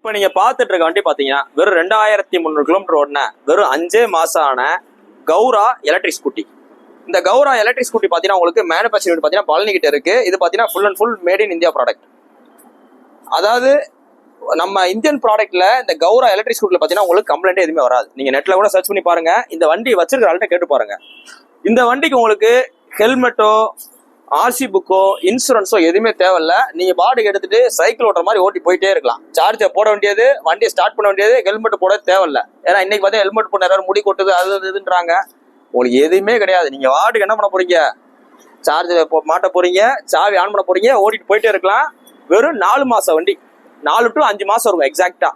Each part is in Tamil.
இப்போ நீங்க பார்த்துட்டு இருக்க வண்டி பாத்தீங்கன்னா வெறும் 2300 கிலோமீட்டர் ஓடின வெறும் 5 மாசம் ஆன கௌரா எலக்ட்ரிக் ஸ்கூட்டி. இந்த கௌரா எலக்ட்ரிக் ஸ்கூட்டி பாத்தீங்கன்னா உங்களுக்கு மேனுஃபேக்சரிங் பாத்தீங்கன்னா பழனி கிட்ட இருக்கு. இது பாத்தீங்கன்னா full and full made in India product. அதாவது நம்ம இந்தியன் ப்ராடக்ட்ல இந்த கௌரா எலக்ட்ரிக் ஸ்கூட்டில பாத்தீங்கன்னா உங்களுக்கு கம்ப்ளைண்ட் எதுவுமே வராது. நீங்க நெட்ல கூட சர்ச் பண்ணி பாருங்க. இந்த வண்டி வச்சிருக்கிற ஆள்கிட்ட கேட்டு பாருங்க. இந்த வண்டிக்கு உங்களுக்கு ஹெல்மெட்டோ ஆர்சி புக்கோ இன்சூரன்ஸோ எதுவுமே தேவையில்ல. நீங்க பாட்டுக்கு எடுத்துட்டு சைக்கிள் ஓட்டுற மாதிரி ஓட்டி போயிட்டே இருக்கலாம். சார்ஜர் போட வேண்டியது, வண்டியை ஸ்டார்ட் பண்ண வேண்டியது, ஹெல்மெட் போட தேவையில்ல. ஏன்னா இன்னைக்கு பார்த்தா ஹெல்மெட் போட எல்லாரும் முடி கொட்டுது அது இதுன்றாங்க. உங்களுக்கு எதுவுமே கிடையாது. நீங்க வாட்டுக்கு என்ன பண்ண போறீங்க, சார்ஜர் மாட்ட போறீங்க, சாவி ஆன் பண்ண போறீங்க, ஓட்டிட்டு போயிட்டே இருக்கலாம். வெறும் 4 மாசம் வண்டி, 4 to 5 மாசம் இருக்கும் எக்ஸாக்டா.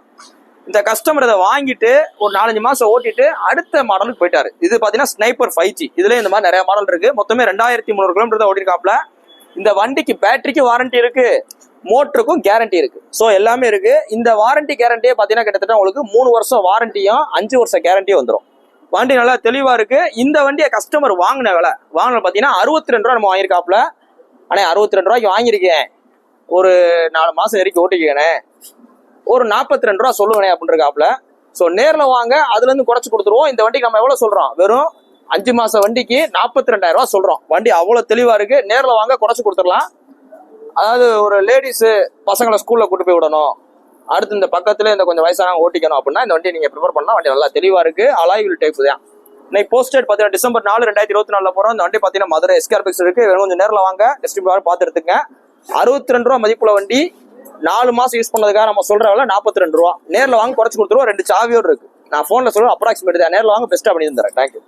இந்த கஸ்டமர் இதை வாங்கிட்டு ஒரு 4-5 மாசம் ஓட்டிட்டு அடுத்த மாடலுக்கு போயிட்டாரு. இது பாத்தீங்கன்னா ஸ்னைப்பர் 5G. இதுல இந்த மாதிரி நிறைய மாடல் இருக்கு. மொத்தமே 2300 கிலோமீட்டர் தான் ஓட்டிருக்காப்ல. இந்த வண்டிக்கு பேட்டரிக்கு வாரண்டி இருக்கு, மோட்டருக்கும் கேரண்டி இருக்கு. ஸோ எல்லாமே இருக்கு. இந்த வாரண்டி கேரண்டியே பாத்தீங்கன்னா கிட்டத்தட்ட உங்களுக்கு 3 வருஷம் வாரண்டியும் 5 வருஷம் கேரண்டியும் வந்துடும். வண்டி நல்லா தெளிவா இருக்கு. இந்த வண்டியை கஸ்டமர் வாங்கின விலை பாத்தீங்கன்னா 62 ரூபா நம்ம வாங்கியிருக்காப்ல. ஆனா 62 ரூபாய்க்கு வாங்கியிருக்கேன், ஒரு 4 மாசம் வரைக்கும் ஓட்டிக்கேனே, ஒரு 42 ரூபா சொல்லுவேனே அப்படின்னு இருக்காப்ல. ஸோ நேரில் வாங்க, அதுல இருந்து குறைச்சு கொடுத்துருவோம். இந்த வண்டிக்கு நம்ம எவ்வளவு சொல்றோம், வெறும் 5 மாசம் வண்டிக்கு 42,000 ரூபா சொல்றோம். வண்டி அவ்வளவு தெளிவா இருக்கு. நேரில் வாங்க, குறைச்சு கொடுத்துடலாம். அதாவது ஒரு லேடிஸ் பசங்களை ஸ்கூல்ல கூட்டு போய் விடணும், அடுத்து இந்த பக்கத்துல இந்த கொஞ்சம் வயசானவங்க ஓட்டிக்கணும் அப்படின்னா இந்த வண்டியை நீங்க ப்ரிஃபர் பண்ணலாம். வண்டி நல்லா தெளிவா இருக்கு. அலாய் வீல் டைப் தான். இன்னைக்கு போஸ்டட் பார்த்தீங்கன்னா December 4, 2024 போறோம். இந்த வண்டி பார்த்தீங்கன்னா மதுரை எஸ்கார்பிக்ஸ் இருக்கு. கொஞ்சம் நேரில் வாங்க, டிஸ்ட்ரிபியூட்டர் பார்த்து எடுத்துங்க. 62 ரூபா மதிப்புள்ள வண்டி, 4 மாசம் யூஸ் பண்ணதுக்காக நம்ம சொல்ற விலை 42 ரூபா. நேரில் வாங்க, குறைச்சு கொடுத்துருவோம். 2 சாவியோடு இருக்கு. நான் போன்ல சொல்லுவேன் அப்ராக்சிமேட் தான். நேரில் வாங்க, பெஸ்ட்டாக பண்ணி தரேன். தேங்க்யூ.